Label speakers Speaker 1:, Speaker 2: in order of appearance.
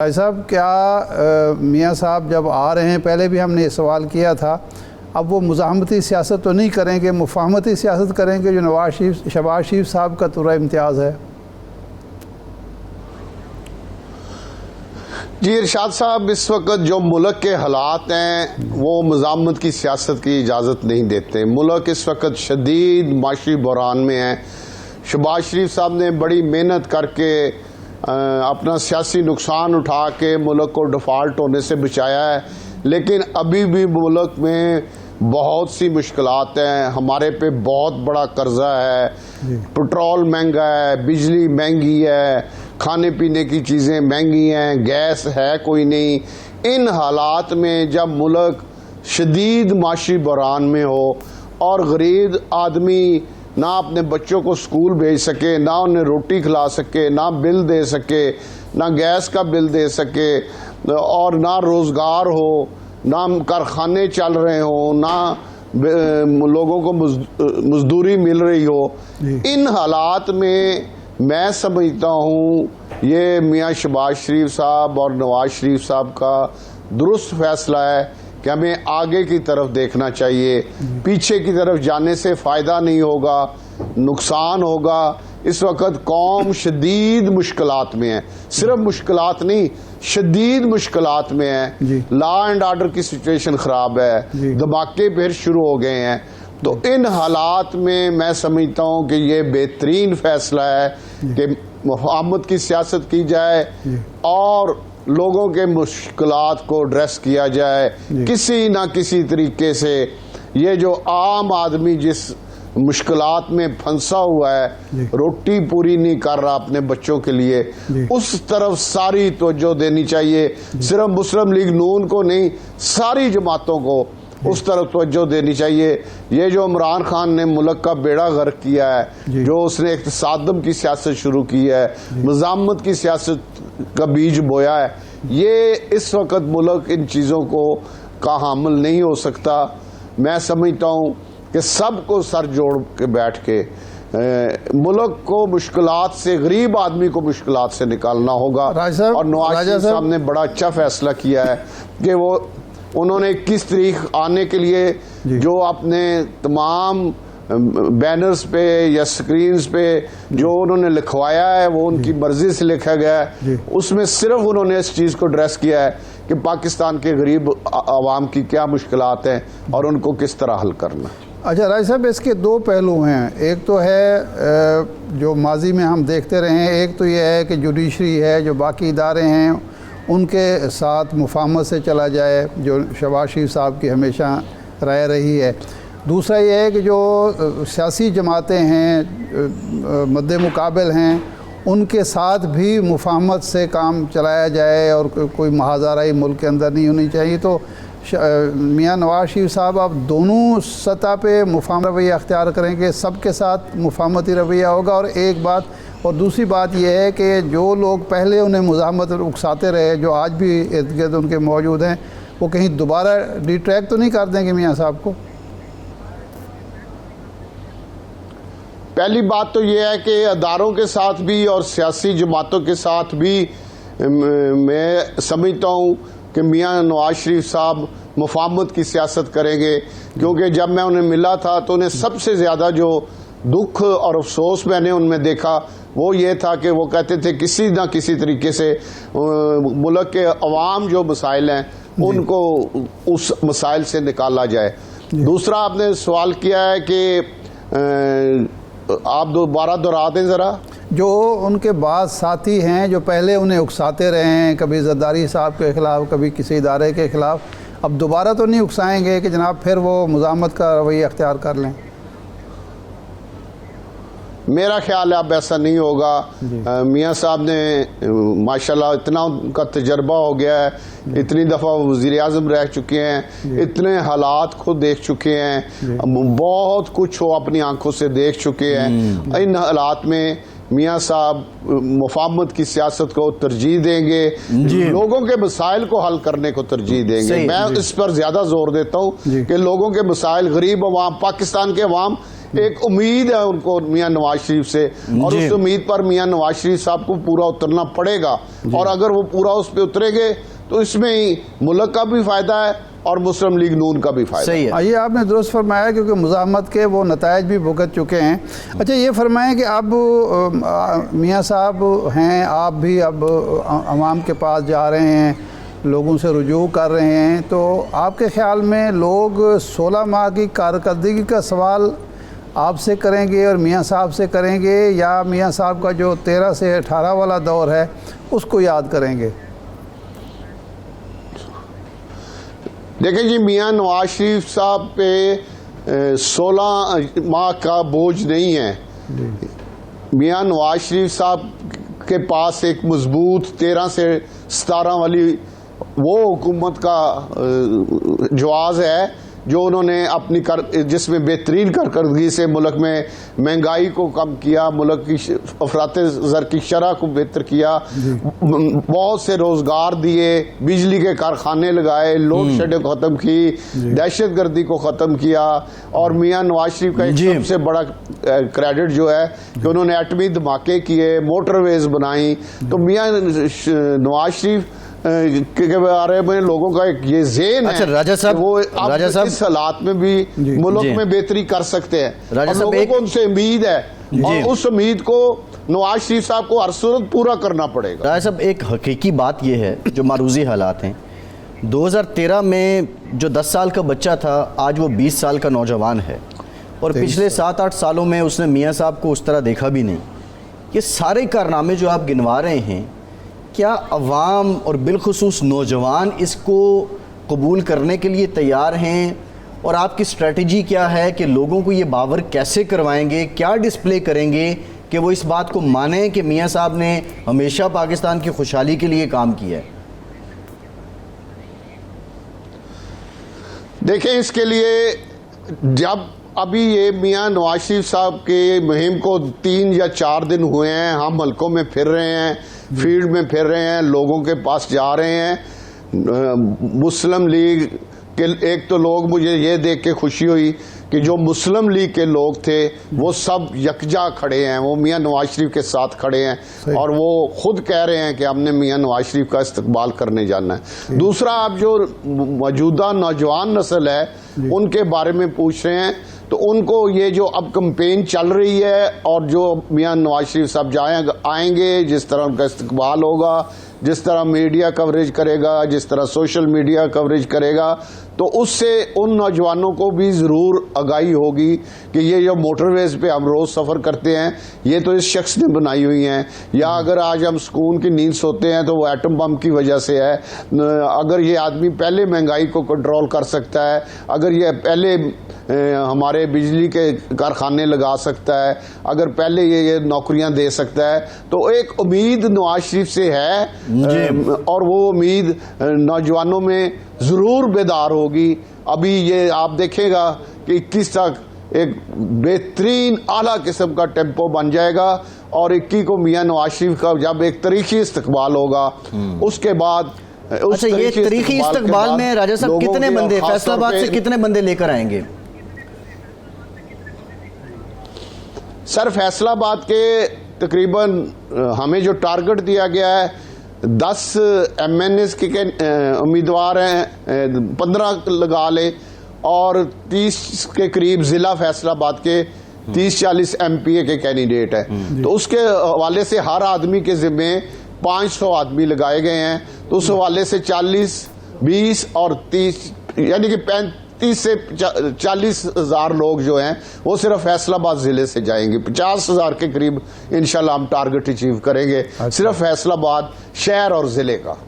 Speaker 1: भाई साहब, क्या मियाँ साहब जब आ रहे हैं, पहले भी हमने ये सवाल किया था, अब वो मुज़ाहमती सियासत तो नहीं करेंगे, मुफाहमती सियासत करेंगे जो शहबाज शरीफ साहब का तुरा इम्तियाज़ है?
Speaker 2: जी इरशाद साहब, इस वक्त जो मुल्क के हालात हैं वो मुज़ाहमत की सियासत की इजाज़त नहीं देते। मुल्क इस वक्त शदीद माशी बहरान में है। शहबाज शरीफ साहब ने बड़ी मेहनत करके अपना सियासी नुकसान उठा के मुल्क को डिफ़ॉल्ट होने से बचाया है, लेकिन अभी भी मुल्क में बहुत सी मुश्किलात हैं। हमारे पे बहुत बड़ा कर्जा है, पेट्रोल महंगा है, बिजली महंगी है, खाने पीने की चीज़ें महंगी हैं, गैस है कोई नहीं। इन हालात में जब मुल्क शदीद माशी बहरान में हो और गरीब आदमी ना अपने बच्चों को स्कूल भेज सके, ना उन्हें रोटी खिला सके, ना बिल दे सके, ना गैस का बिल दे सके, और ना रोज़गार हो, ना कारखाने चल रहे हो, ना लोगों को मजदूरी मिल रही हो, इन हालात में मैं समझता हूँ ये मियाँ शहबाज शरीफ साहब और नवाज शरीफ साहब का दुरुस्त फैसला है कि हमें आगे की तरफ देखना चाहिए। पीछे की तरफ जाने से फ़ायदा नहीं होगा, नुकसान होगा। इस वक्त कौम शदीद मुश्किलात में है, सिर्फ मुश्किलात नहीं, शदीद मुश्किलात में है। लॉ एंड ऑर्डर की सिचुएशन ख़राब है, धमाके फिर शुरू हो गए हैं। तो इन हालात में मैं समझता हूँ कि ये बेहतरीन फैसला है कि मुफाहमत की सियासत की जाए और लोगों के मुश्किलात को एड्रेस किया जाए किसी ना किसी तरीके से। ये जो आम आदमी जिस मुश्किलात में फंसा हुआ है, रोटी पूरी नहीं कर रहा अपने बच्चों के लिए, उस तरफ सारी तवज्जो देनी चाहिए। सिर्फ मुस्लिम लीग नून को नहीं, सारी जमातों को उस तरफ तवज्जो देनी चाहिए। ये जो इमरान खान ने मुल्क का बेड़ा गर्क किया है, जो उसने इक़्तिसादम की सियासत शुरू की है, मुज़ाहमत की सियासत का बीज बोया है, ये इस वक्त मुल्क इन चीज़ों को का हामिल नहीं हो सकता। मैं समझता हूँ कि सबको सर जोड़ के बैठ के मुल्क को मुश्किलात से, गरीब आदमी को मुश्किलात से निकालना होगा। और नवाज शरीफ साहब ने बड़ा अच्छा फैसला किया है कि उन्होंने 21 तारीख आने के लिए जो अपने तमाम बैनर्स पे या स्क्रीन्स पे जो उन्होंने लिखवाया है वो उनकी मर्जी से लिखा गया है। उसमें सिर्फ उन्होंने इस चीज़ को एड्रेस किया है कि पाकिस्तान के गरीब आवाम की क्या मुश्किलात हैं और उनको किस तरह हल करना।
Speaker 1: अच्छा राय साहब, इसके दो पहलू हैं। एक तो है जो माजी में हम देखते रहे हैं, एक तो ये है कि जुडिशरी है, जो बाकी इदारे हैं उनके साथ मुफाहमत से चला जाए, जो शहबाज शरीफ साहब की हमेशा राय रही है। दूसरा ये है कि जो सियासी जमातें हैं, मद्दे मुकाबिल हैं, उनके साथ भी मुफाहमत से काम चलाया जाए और कोई महाज़ाराई मुल्क के अंदर नहीं होनी चाहिए। तो मियाँ नवाज शरीफ साहब आप दोनों सतह पे मुफाहमत रवैया अख्तियार करेंगे, सबके साथ मुफाहमती रवैया होगा? और एक बात, और दूसरी बात यह है कि जो लोग पहले उन्हें मुज़ाहमत उकसाते रहे, जो आज भी इर्द गिर्द उनके मौजूद हैं, वो कहीं दोबारा डिट्रैक्ट तो नहीं कर देंगे मियाँ साहब को?
Speaker 2: पहली बात तो ये है कि अदारों के साथ भी और सियासी जमातों के साथ भी मैं समझता हूँ कि मियाँ नवाज शरीफ साहब मुफाहमत की सियासत करेंगे, क्योंकि जब मैं उन्हें मिला था तो उन्हें सबसे ज़्यादा जो दुख और अफसोस मैंने उनमें देखा वो ये था कि वो कहते थे किसी ना किसी तरीके से मुल्क के अवाम जो मसाइल हैं उनको उस मसाइल से निकाला जाए। दूसरा आपने सवाल किया है कि आप दोबारा दोहरा दें ज़रा।
Speaker 1: जो उनके बाद साथी हैं जो पहले उन्हें उकसाते रहे हैं, कभी ज़रदारी साहब के ख़िलाफ़, कभी किसी इदारे के ख़िलाफ़, अब दोबारा तो नहीं उकसाएंगे कि जनाब फिर वो मुज़ाहमत का रवैया अख्तियार कर लें?
Speaker 2: मेरा ख्याल है अब ऐसा नहीं होगा। मियाँ साहब ने माशाल्लाह इतना उनका तजर्बा हो गया है, इतनी दफ़ा वज़ीर आज़म रह चुके हैं, इतने हालात खुद देख चुके हैं, बहुत कुछ वो अपनी आंखों से देख चुके हैं। इन हालात में मियाँ साहब मुफाहमत की सियासत को तरजीह देंगे, लोगों के मसाइल को हल करने को तरजीह देंगे। मैं इस पर ज़्यादा जोर देता हूँ कि लोगों के मसाइल, गरीब अवाम, पाकिस्तान के अवाम एक उम्मीद है उनको मियां नवाज शरीफ से, और
Speaker 3: जी।
Speaker 2: उस उम्मीद पर मियां नवाज शरीफ साहब को पूरा उतरना पड़ेगा। और अगर वो पूरा उस पर उतरेंगे तो इसमें ही मुल्क का भी फायदा है और मुस्लिम लीग नून का भी फायदा।
Speaker 3: सही है।
Speaker 1: ये आपने दुरुस्त फरमाया, क्योंकि मुज़ाहमत के वो नतायज भी भुगत चुके हैं। अच्छा, ये फरमाएं कि अब मियाँ साहब हैं, आप भी अब अवाम के पास जा रहे हैं, लोगों से रुजू कर रहे हैं, तो आपके ख्याल में लोग 16 माह की कारकर्दगी का सवाल आपसे करेंगे और मियाँ साहब से करेंगे, या मियाँ साहब का जो 13 से 18 वाला दौर है उसको याद करेंगे?
Speaker 2: देखें जी, मियां नवाज शरीफ साहब पे 16 माह का बोझ नहीं है। मियां नवाज शरीफ साहब के पास एक मजबूत 13 से 17 वाली वो हुकूमत का जवाज़ है जो उन्होंने अपनी जिसमें बेहतरीन कारकर्दगी से मुल्क में महंगाई को कम किया, मुल्क की अफरात ज़र की शरह को बेहतर किया, बहुत से रोज़गार दिए, बिजली के कारखाने लगाए, लोड शेडिंग को ख़त्म की, दहशत गर्दी को ख़त्म किया। और मियां नवाज शरीफ का एक सबसे बड़ा क्रेडिट जो है कि उन्होंने एटमी धमाके किए, मोटरवेज बनाई। तो मियां नवाज शरीफ के बारे में लोगों का एक ये ज़हन है।
Speaker 3: अच्छा, राजा साहब,
Speaker 2: वो
Speaker 3: राजा साहब
Speaker 2: इस हालात में भी मुल्क में बेहतरी कर सकते हैं,
Speaker 3: राजा
Speaker 2: और
Speaker 3: साहब
Speaker 2: लोगों को उनसे उम्मीद है, और उस उम्मीद को नवाज शरीफ साहब को हर सूरत पूरा करना पड़ेगा।
Speaker 3: राजा साहब, एक हकीकी बात यह है जो मारूजी हालात हैं, 2013 में जो 10 साल का बच्चा था आज वो 20 साल का नौजवान है, और पिछले 7-8 सालों में उसने मियाँ साहब को उस तरह देखा भी नहीं। ये सारे कारनामे जो आप गिनवा रहे हैं, क्या अवाम और बिलखुसूस नौजवान इसको कबूल करने के लिए तैयार हैं? और आपकी स्ट्रेटजी क्या है कि लोगों को ये बावर कैसे करवाएंगे, क्या डिस्प्ले करेंगे कि वो इस बात को माने कि मियाँ साहब ने हमेशा पाकिस्तान की खुशहाली के लिए काम किया है?
Speaker 2: देखें, इसके लिए जब अभी ये मियां नवाज शरीफ साहब के मुहिम को 3 या 4 दिन हुए हैं, हम हलकों में फिर रहे हैं, फील्ड में फिर रहे हैं, लोगों के पास जा रहे हैं। मुस्लिम लीग के एक तो लोग, मुझे ये देख के खुशी हुई कि जो मुस्लिम लीग के लोग थे वो सब यकजा खड़े हैं, वो मियां नवाज शरीफ के साथ खड़े हैं, और वो खुद कह रहे हैं कि हमने मियां नवाज शरीफ का इस्तकबाल करने जाना है। दूसरा, आप जो मौजूदा नौजवान नस्ल है उनके बारे में पूछ रहे हैं, तो उनको ये जो अब कैंपेन चल रही है और जो मियां नवाज शरीफ साहब आएंगे, जिस तरह उनका इस्तकबाल होगा, जिस तरह मीडिया कवरेज करेगा, जिस तरह सोशल मीडिया कवरेज करेगा, तो उससे उन नौजवानों को भी ज़रूर आगाही होगी कि ये जो मोटरवेज पे हम रोज़ सफ़र करते हैं ये तो इस शख्स ने बनाई हुई हैं, या अगर आज हम सुकून की नींद सोते हैं तो वो एटम बम की वजह से है। अगर ये आदमी पहले महंगाई को कंट्रोल कर सकता है, अगर ये पहले हमारे बिजली के कारखाने लगा सकता है, अगर पहले ये नौकरियां दे सकता है, तो एक उम्मीद नवाज शरीफ से है, और वो उम्मीद नौजवानों में ज़रूर बेदार होगी। अभी ये आप देखेगा कि 21 तक एक बेहतरीन आला किस्म का टेम्पो बन जाएगा, और 21 को मियां नवाज शरीफ का जब एक तरीक़ी इस्तकबाल होगा, उसके बाद
Speaker 3: अच्छा, ये तरीक़ी इस्तकबाल में राजा साहब कितने बंदे फैसलाबाद से कितने बंदे लेकर आएंगे?
Speaker 2: सर, फैसलाबाद के तकरीबन हमें जो टारगेट दिया गया है 10 MNS के उम्मीदवार हैं, 15 लगा ले, और 30 के करीब ज़िला फैसलाबाद के 30-40 MPA के कैंडिडेट हैं। तो उसके हवाले से हर आदमी के ज़िम्मे 500 आदमी लगाए गए हैं। तो उस हवाले से 40, 20 और 30 यानी कि 35 से 40 हज़ार लोग जो हैं वो सिर्फ फैसलाबाद ज़िले से जाएंगे। 50 हज़ार के करीब इंशाल्लाह हम टारगेट अचीव करेंगे, सिर्फ फैसलाबाद शहर और ज़िले का।